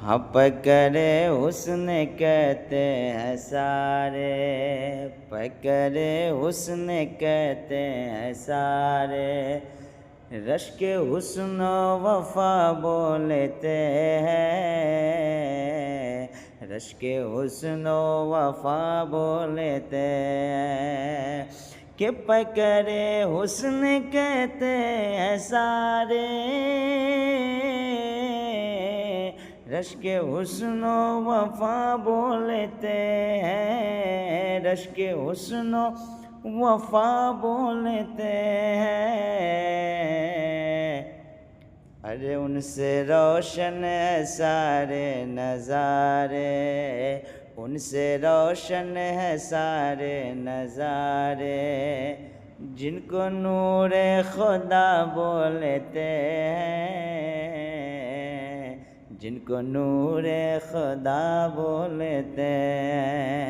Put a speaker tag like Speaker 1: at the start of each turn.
Speaker 1: پکڑے حسن کہتے ہیں سارے، پکڑے حسن کہتے ہیں سارے، رشک حسن و وفا بولتے ہیں، رشک حسن و وفا بولتے ہیں، کہ پکڑے حسن کہتے ہیں سارے، رشک حسن و وفا بولتے ہیں، رشک حسن و وفا بولتے ہیں، ارے ان سے روشن ہے سارے نظارے، ان سے روشن ہے سارے نظارے، جن کو نور خدا بولتے ہیں، جن کو نور خدا بولتے ہیں۔